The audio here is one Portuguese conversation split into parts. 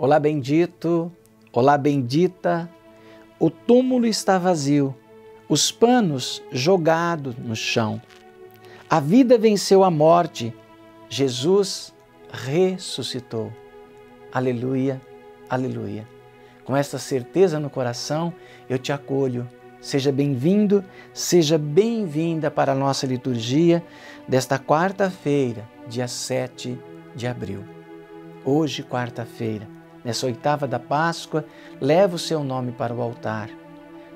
Olá, bendito. Olá, bendita. O túmulo está vazio, os panos jogados no chão. A vida venceu a morte. Jesus ressuscitou. Aleluia, aleluia. Com esta certeza no coração, eu te acolho. Seja bem-vindo, seja bem-vinda para a nossa liturgia desta quarta-feira, dia 7 de abril. Hoje, quarta-feira, nessa oitava da Páscoa, leva o seu nome para o altar,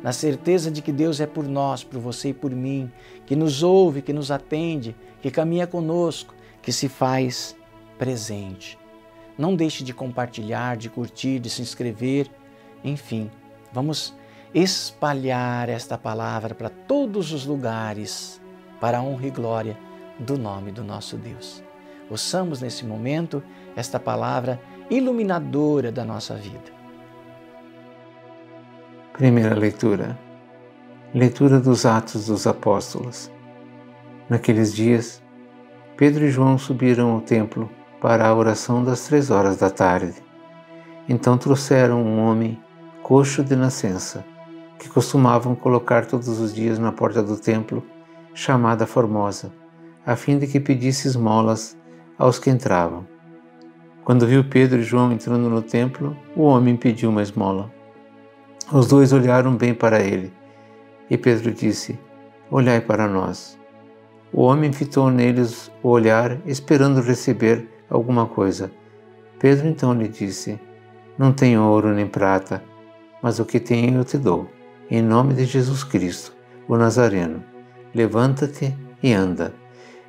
na certeza de que Deus é por nós, por você e por mim, que nos ouve, que nos atende, que caminha conosco, que se faz presente. Não deixe de compartilhar, de curtir, de se inscrever, enfim, vamos espalhar esta palavra para todos os lugares, para a honra e glória do nome do nosso Deus. Ouçamos nesse momento esta palavra iluminadora da nossa vida. Primeira leitura. Leitura dos Atos dos Apóstolos. Naqueles dias, Pedro e João subiram ao templo para a oração das 3 horas da tarde. Então trouxeram um homem coxo de nascença, que costumavam colocar todos os dias na porta do templo, chamada Formosa, a fim de que pedisse esmolas aos que entravam. Quando viu Pedro e João entrando no templo, o homem pediu uma esmola. Os dois olharam bem para ele, e Pedro disse: "Olhai para nós." O homem fitou neles o olhar, esperando receber alguma coisa. Pedro então lhe disse: "Não tenho ouro nem prata, mas o que tenho eu te dou. Em nome de Jesus Cristo, o Nazareno, levanta-te e anda."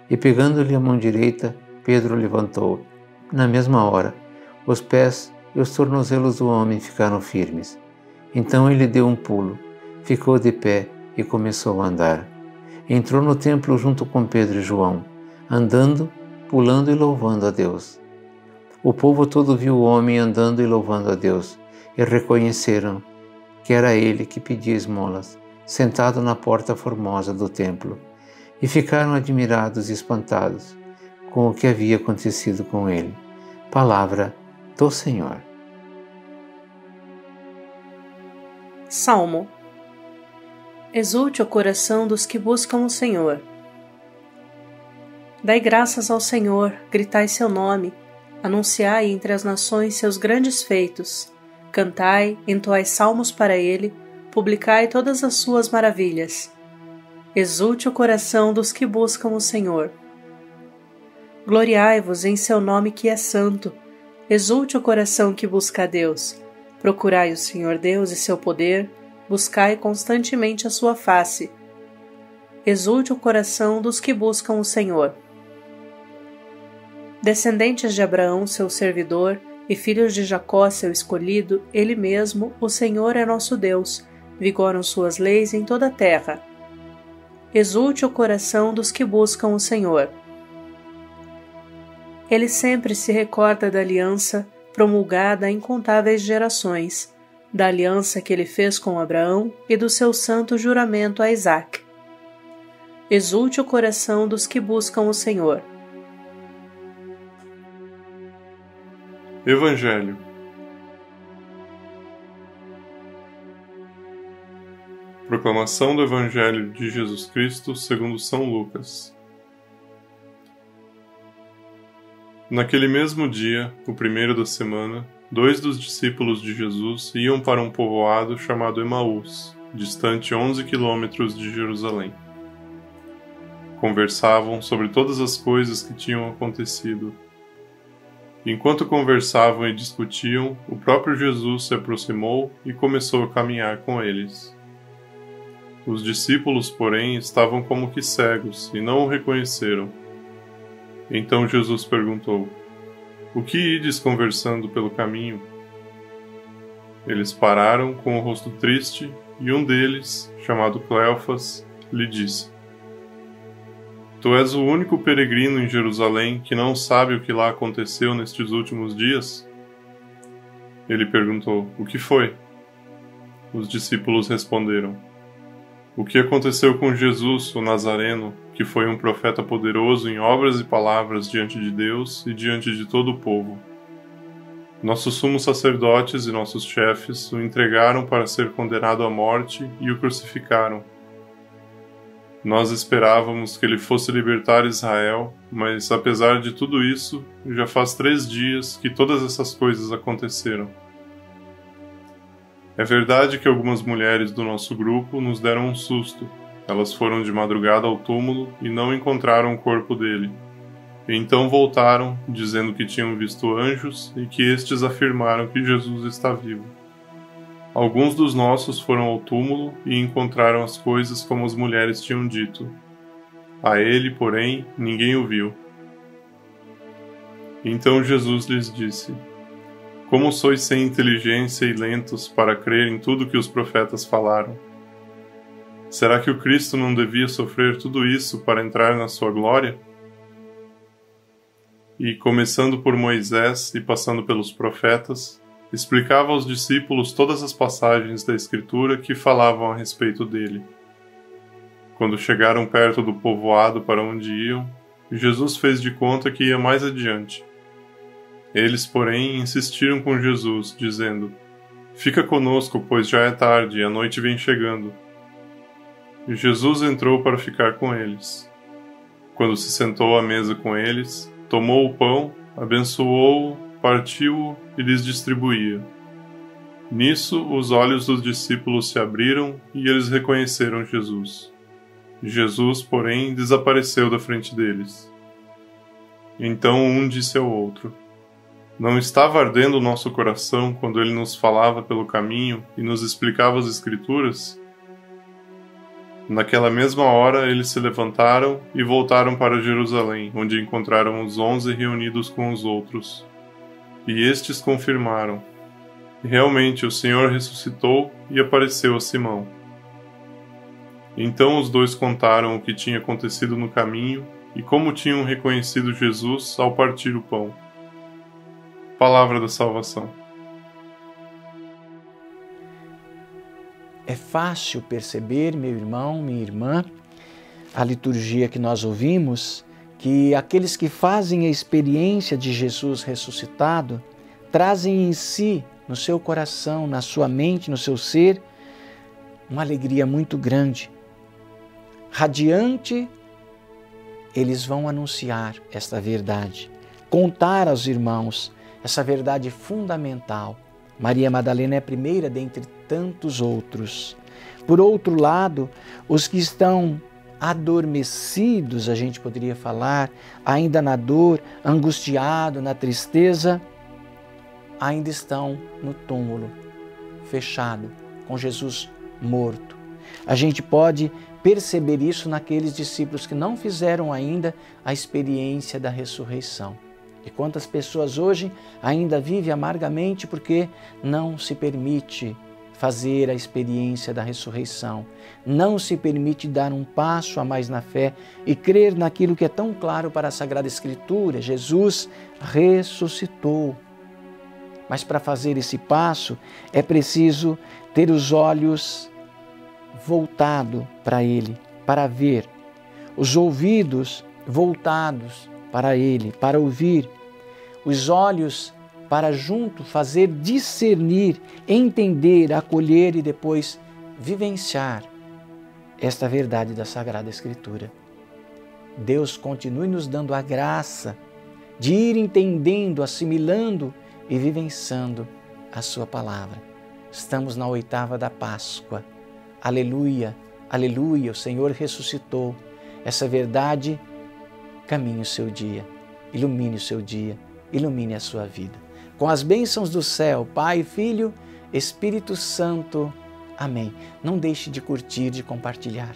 E pegando-lhe a mão direita, Pedro levantou. Na mesma hora, os pés e os tornozelos do homem ficaram firmes. Então ele deu um pulo, ficou de pé e começou a andar. Entrou no templo junto com Pedro e João, andando, pulando e louvando a Deus. O povo todo viu o homem andando e louvando a Deus, e reconheceram que era ele que pedia esmolas, sentado na porta formosa do templo, e ficaram admirados e espantados com o que havia acontecido com ele. Palavra do Senhor. Salmo. Exulte o coração dos que buscam o Senhor. Dai graças ao Senhor, gritai seu nome, anunciai entre as nações seus grandes feitos, cantai, entoai salmos para ele, publicai todas as suas maravilhas. Exulte o coração dos que buscam o Senhor. Gloriai-vos em seu nome que é santo, exulte o coração que busca a Deus. Procurai o Senhor Deus e seu poder, buscai constantemente a sua face. Exulte o coração dos que buscam o Senhor. Descendentes de Abraão, seu servidor, e filhos de Jacó, seu escolhido, ele mesmo, o Senhor é nosso Deus, vigoram suas leis em toda a terra. Exulte o coração dos que buscam o Senhor. Ele sempre se recorda da aliança promulgada a incontáveis gerações, da aliança que ele fez com Abraão e do seu santo juramento a Isaque. Exulte o coração dos que buscam o Senhor. Evangelho. Proclamação do Evangelho de Jesus Cristo segundo São Lucas. Naquele mesmo dia, o primeiro da semana, 2 dos discípulos de Jesus iam para um povoado chamado Emaús, distante 11 quilômetros de Jerusalém. Conversavam sobre todas as coisas que tinham acontecido. Enquanto conversavam e discutiam, o próprio Jesus se aproximou e começou a caminhar com eles. Os discípulos, porém, estavam como que cegos e não o reconheceram. Então Jesus perguntou: "O que ides conversando pelo caminho?" Eles pararam com o rosto triste e um deles, chamado Cleofas, lhe disse: "Tu és o único peregrino em Jerusalém que não sabe o que lá aconteceu nestes últimos dias?" Ele perguntou: "O que foi?" Os discípulos responderam: "O que aconteceu com Jesus, o Nazareno, que foi um profeta poderoso em obras e palavras diante de Deus e diante de todo o povo. Nossos sumos sacerdotes e nossos chefes o entregaram para ser condenado à morte e o crucificaram. Nós esperávamos que ele fosse libertar Israel, mas apesar de tudo isso, já faz 3 dias que todas essas coisas aconteceram. É verdade que algumas mulheres do nosso grupo nos deram um susto. Elas foram de madrugada ao túmulo e não encontraram o corpo dele. Então voltaram, dizendo que tinham visto anjos e que estes afirmaram que Jesus está vivo. Alguns dos nossos foram ao túmulo e encontraram as coisas como as mulheres tinham dito. A ele, porém, ninguém o viu. Então Jesus lhes disse: Como sois sem inteligência e lentos para crer em tudo que os profetas falaram? Será que o Cristo não devia sofrer tudo isso para entrar na sua glória? E, começando por Moisés e passando pelos profetas, explicava aos discípulos todas as passagens da Escritura que falavam a respeito dele. Quando chegaram perto do povoado para onde iam, Jesus fez de conta que ia mais adiante. Eles, porém, insistiram com Jesus, dizendo: Fica conosco, pois já é tarde e a noite vem chegando. E Jesus entrou para ficar com eles. Quando se sentou à mesa com eles, tomou o pão, abençoou-o, partiu-o e lhes distribuía. Nisso, os olhos dos discípulos se abriram e eles reconheceram Jesus. Jesus, porém, desapareceu da frente deles. Então um disse ao outro: Não estava ardendo o nosso coração quando ele nos falava pelo caminho e nos explicava as Escrituras? Naquela mesma hora eles se levantaram e voltaram para Jerusalém, onde encontraram os 11 reunidos com os outros. E estes confirmaram: Realmente o Senhor ressuscitou e apareceu a Simão. Então os dois contaram o que tinha acontecido no caminho e como tinham reconhecido Jesus ao partir o pão. Palavra da salvação. É fácil perceber, meu irmão, minha irmã, a liturgia que nós ouvimos, que aqueles que fazem a experiência de Jesus ressuscitado trazem em si, no seu coração, na sua mente, no seu ser, uma alegria muito grande. Radiante, eles vão anunciar esta verdade, contar aos irmãos essa verdade fundamental. Maria Madalena é a primeira dentre tantos outros. Por outro lado, os que estão adormecidos, a gente poderia falar, ainda na dor, angustiado, na tristeza, ainda estão no túmulo, fechado, com Jesus morto. A gente pode perceber isso naqueles discípulos que não fizeram ainda a experiência da ressurreição. E quantas pessoas hoje ainda vivem amargamente porque não se permite fazer a experiência da ressurreição, não se permite dar um passo a mais na fé e crer naquilo que é tão claro para a Sagrada Escritura: Jesus ressuscitou. Mas para fazer esse passo é preciso ter os olhos voltados para Ele, para ver, os ouvidos voltados para Ele, para ouvir, os olhos para junto fazer discernir, entender, acolher e depois vivenciar esta verdade da Sagrada Escritura. Deus continue nos dando a graça de ir entendendo, assimilando e vivenciando a sua palavra. Estamos na 8ª da Páscoa. Aleluia, aleluia, o Senhor ressuscitou. Essa verdade caminhe o seu dia, ilumine o seu dia, ilumine a sua vida. Com as bênçãos do céu, Pai, Filho, Espírito Santo. Amém. Não deixe de curtir, de compartilhar.